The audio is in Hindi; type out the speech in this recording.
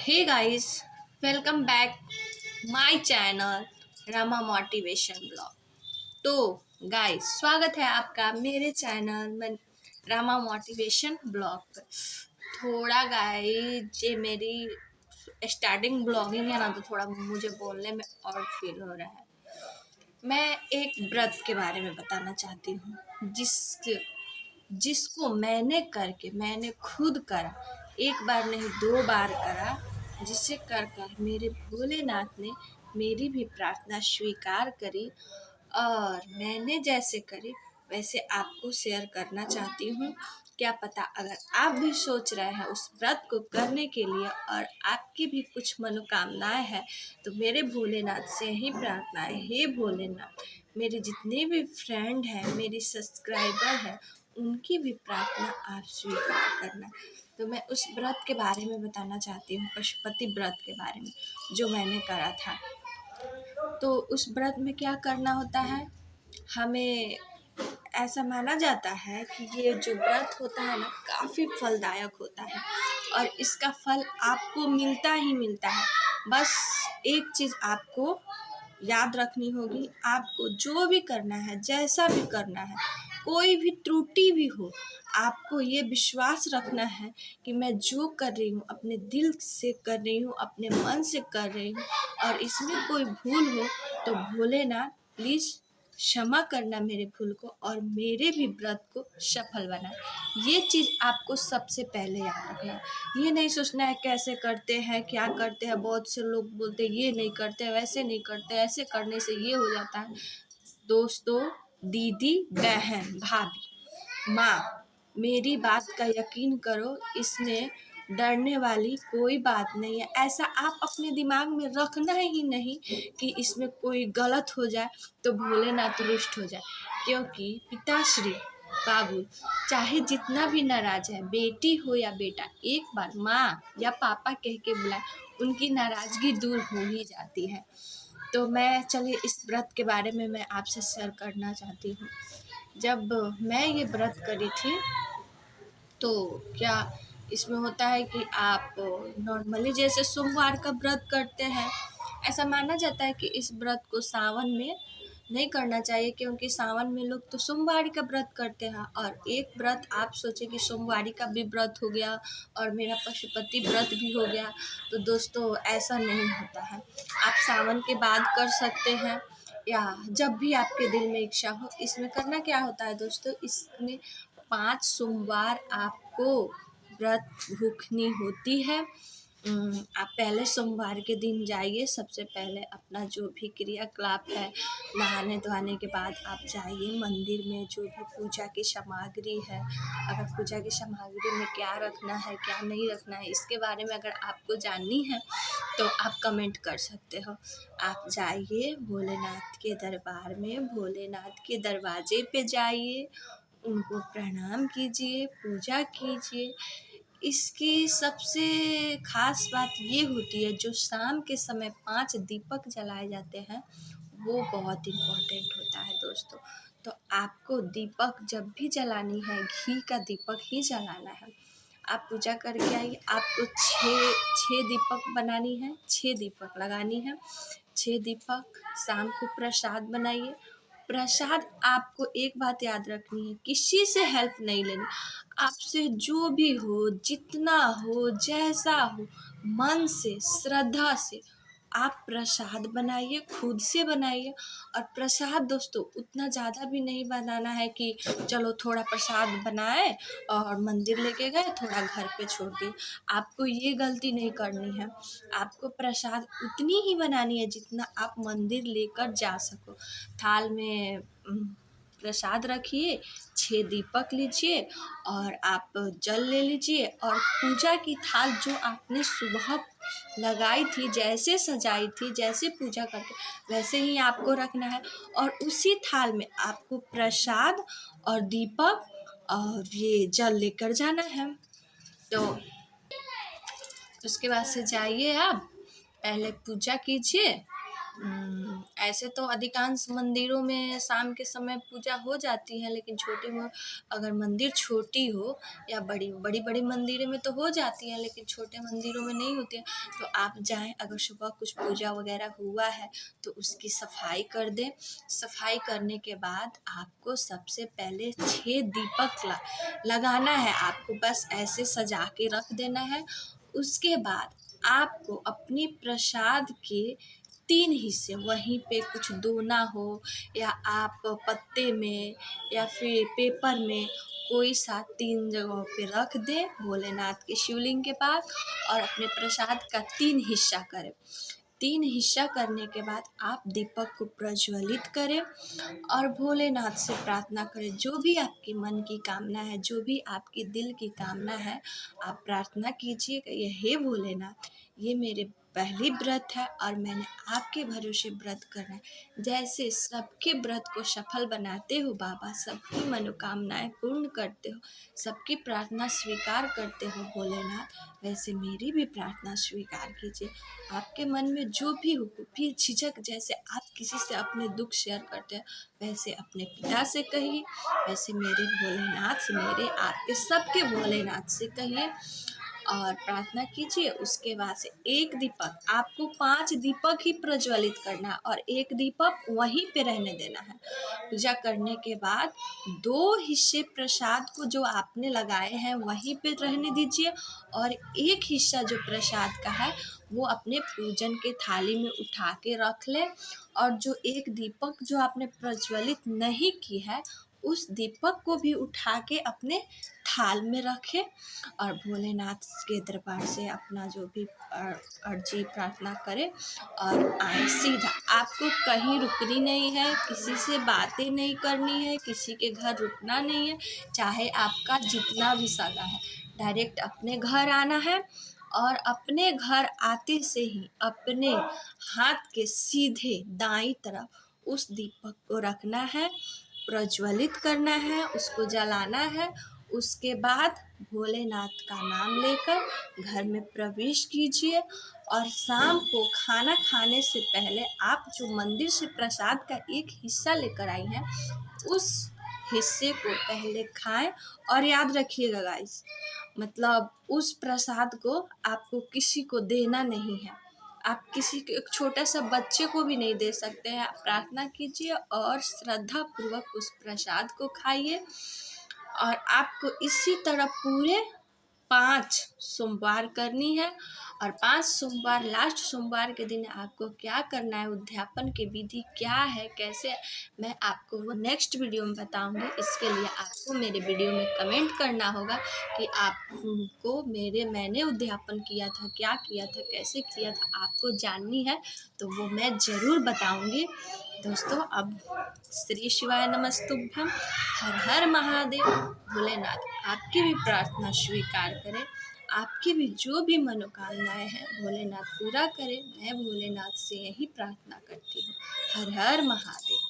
Hey guys, welcome back my channel Rama motivation blog. तो गाइस, स्वागत है आपका मेरे चैनल में रमा मोटिवेशन ब्लॉग पर। थोड़ा गाइस, ये मेरी स्टार्टिंग ब्लॉगिंग है ना, तो थोड़ा मुझे बोलने में और फील हो रहा है। मैं एक व्रत के बारे में बताना चाहती हूँ जिसको मैंने खुद करा, एक बार नहीं 2 बार करा, जिसे कर कर मेरे भोलेनाथ ने मेरी भी प्रार्थना स्वीकार करी। और मैंने जैसे करी वैसे आपको शेयर करना चाहती हूँ। क्या पता अगर आप भी सोच रहे हैं उस व्रत को करने के लिए और आपकी भी कुछ मनोकामनाएं हैं, तो मेरे भोलेनाथ से ही प्रार्थना है, हे भोलेनाथ मेरे जितने भी फ्रेंड हैं, मेरी सब्सक्राइबर हैं, उनकी भी प्रार्थना आप स्वीकार करना। तो मैं उस व्रत के बारे में बताना चाहती हूँ, पशुपति व्रत के बारे में, जो मैंने करा था। तो उस व्रत में क्या करना होता है, हमें ऐसा माना जाता है कि ये जो व्रत होता है ना, काफ़ी फलदायक होता है और इसका फल आपको मिलता ही मिलता है। बस एक चीज़ आपको याद रखनी होगी, आपको जो भी करना है, जैसा भी करना है, कोई भी त्रुटि भी हो, आपको ये विश्वास रखना है कि मैं जो कर रही हूँ अपने दिल से कर रही हूँ, अपने मन से कर रही हूँ, और इसमें कोई भूल हो तो भोलेनाथ प्लीज़ क्षमा करना मेरे भूल को और मेरे भी व्रत को सफल बनाए। ये चीज़ आपको सबसे पहले याद रखना है। ये नहीं सोचना है कैसे करते हैं, क्या करते हैं। बहुत से लोग बोलते हैं ये नहीं करते, वैसे नहीं करते, ऐसे करने से ये हो जाता है। दोस्तों, दीदी, बहन, भाभी, माँ, मेरी बात का यकीन करो, इसमें डरने वाली कोई बात नहीं है। ऐसा आप अपने दिमाग में रखना ही नहीं कि इसमें कोई गलत हो जाए तो भोलेनाथ रुष्ट हो जाए, क्योंकि पिताश्री बाबू चाहे जितना भी नाराज है, बेटी हो या बेटा, एक बार माँ या पापा कह के बुलाए, उनकी नाराज़गी दूर हो ही जाती है। तो मैं चलिए इस व्रत के बारे में मैं आपसे शेयर करना चाहती हूँ। जब मैं ये व्रत करी थी, तो क्या इसमें होता है कि आप नॉर्मली जैसे सोमवार का व्रत करते हैं, ऐसा माना जाता है कि इस व्रत को सावन में नहीं करना चाहिए, क्योंकि सावन में लोग तो सोमवारी का व्रत करते हैं। और एक व्रत आप सोचें कि सोमवारी का भी व्रत हो गया और मेरा पशुपति व्रत भी हो गया, तो दोस्तों ऐसा नहीं होता है। आप सावन के बाद कर सकते हैं या जब भी आपके दिल में इच्छा हो। इसमें करना क्या होता है दोस्तों, इसमें 5 सोमवार आपको व्रत भूखनी होती है। आप पहले सोमवार के दिन जाइए, सबसे पहले अपना जो भी क्रियाकलाप है, नहाने धोने के बाद आप जाइए मंदिर में, जो भी पूजा की सामग्री है, अगर पूजा की सामग्री में क्या रखना है, क्या नहीं रखना है, इसके बारे में अगर आपको जाननी है तो आप कमेंट कर सकते हो। आप जाइए भोलेनाथ के दरबार में, भोलेनाथ के दरवाजे पे जाइए, उनको प्रणाम कीजिए, पूजा कीजिए। इसकी सबसे ख़ास बात ये होती है, जो शाम के समय 5 दीपक जलाए जाते हैं, वो बहुत इम्पोर्टेंट होता है दोस्तों। तो आपको दीपक जब भी जलानी है, घी का दीपक ही जलाना है। आप पूजा करके आइए, आपको 6 दीपक बनानी है, 6 दीपक लगानी है, 6 दीपक। शाम को प्रसाद बनाइए। प्रसाद आपको एक बात याद रखनी है, किसी से हेल्प नहीं लेनी, आपसे जो भी हो, जितना हो, जैसा हो, मन से, श्रद्धा से आप प्रसाद बनाइए, खुद से बनाइए। और प्रसाद दोस्तों उतना ज़्यादा भी नहीं बनाना है कि चलो थोड़ा प्रसाद बनाए और मंदिर लेके गए, थोड़ा घर पे छोड़ दिए। आपको ये गलती नहीं करनी है। आपको प्रसाद उतनी ही बनानी है जितना आप मंदिर लेकर जा सको। थाल में प्रसाद रखिए, 6 दीपक लीजिए और आप जल ले लीजिए, और पूजा की थाल जो आपने सुबह लगाई थी, जैसे सजाई थी, जैसे पूजा करके, वैसे ही आपको रखना है। और उसी थाल में आपको प्रसाद और दीपक और ये जल लेकर जाना है। तो उसके बाद से जाइए, आप पहले पूजा कीजिए, ऐसे तो अधिकांश मंदिरों में शाम के समय पूजा हो जाती है, लेकिन अगर मंदिर छोटी हो या बड़ी बड़ी बड़ी मंदिरों में तो हो जाती है, लेकिन छोटे मंदिरों में नहीं होती है। तो आप जाएं, अगर सुबह कुछ पूजा वगैरह हुआ है तो उसकी सफाई कर दें। सफाई करने के बाद आपको सबसे पहले 6 दीपक लगाना है, आपको बस ऐसे सजा के रख देना है। उसके बाद आपको अपनी प्रसाद के 3 हिस्से, वहीं पे कुछ दोना हो या आप पत्ते में या फिर पेपर में कोई सा 3 जगहों पे रख दें भोलेनाथ के शिवलिंग के पास, और अपने प्रसाद का 3 हिस्सा करें। 3 हिस्सा करने के बाद आप दीपक को प्रज्वलित करें और भोलेनाथ से प्रार्थना करें। जो भी आपके मन की कामना है, जो भी आपके दिल की कामना है, आप प्रार्थना कीजिए। ये हे भोलेनाथ, ये मेरे पहली व्रत है और मैंने आपके भरोसे व्रत करना है। जैसे सबके व्रत को सफल बनाते हो बाबा, सबकी मनोकामनाएं पूर्ण करते हो, सबकी प्रार्थना स्वीकार करते हो भोलेनाथ, वैसे मेरी भी प्रार्थना स्वीकार कीजिए। आपके मन में जो भी हो, भी झिझक, जैसे आप किसी से अपने दुख शेयर करते हैं, वैसे अपने पिता से कहिए, वैसे मेरे भोलेनाथ से, मेरे आपके सबके भोलेनाथ से कहिए और प्रार्थना कीजिए। उसके बाद से एक दीपक, आपको 5 दीपक ही प्रज्वलित करना है और एक दीपक वहीं पे रहने देना है। पूजा करने के बाद 2 हिस्से प्रसाद को जो आपने लगाए हैं वहीं पे रहने दीजिए, और एक हिस्सा जो प्रसाद का है वो अपने पूजन के थाली में उठा के रख लें। और जो एक दीपक जो आपने प्रज्वलित नहीं की है, उस दीपक को भी उठा के अपने थाल में रखें और भोलेनाथ के दरबार से अपना जो भी अर्जी प्रार्थना करें और आए सीधा। आपको कहीं रुकनी नहीं है, किसी से बातें नहीं करनी है, किसी के घर रुकना नहीं है, चाहे आपका जितना भी सगा है, डायरेक्ट अपने घर आना है और अपने घर आते से ही अपने हाथ के सीधे दाईं तरफ उस दीपक को रखना है, प्रज्वलित करना है, उसको जलाना है। उसके बाद भोलेनाथ का नाम लेकर घर में प्रवेश कीजिए और शाम को खाना खाने से पहले आप जो मंदिर से प्रसाद का एक हिस्सा लेकर आई हैं, उस हिस्से को पहले खाएं। और याद रखिएगा गाइस, मतलब उस प्रसाद को आपको किसी को देना नहीं है, आप किसी के एक छोटा सा बच्चे को भी नहीं दे सकते हैं। आप प्रार्थना कीजिए और श्रद्धा पूर्वक उस प्रसाद को खाइए। और आपको इसी तरह पूरे 5 सोमवार करनी है, और 5 सोमवार, लास्ट सोमवार के दिन आपको क्या करना है, उद्यापन की विधि क्या है, कैसे, मैं आपको वो नेक्स्ट वीडियो में बताऊंगी। इसके लिए आपको मेरे वीडियो में कमेंट करना होगा कि आपको मैंने उद्यापन किया था, क्या किया था, कैसे किया था, आपको जाननी है तो वो मैं ज़रूर बताऊंगी। दोस्तों, अब श्री शिवाय नमस्तुभ्यम, हर हर महादेव। भोलेनाथ आपकी भी प्रार्थना स्वीकार करें, आपकी भी जो भी मनोकामनाएं हैं भोलेनाथ पूरा करें। मैं भोलेनाथ से यही प्रार्थना करती हूँ। हर हर महादेव।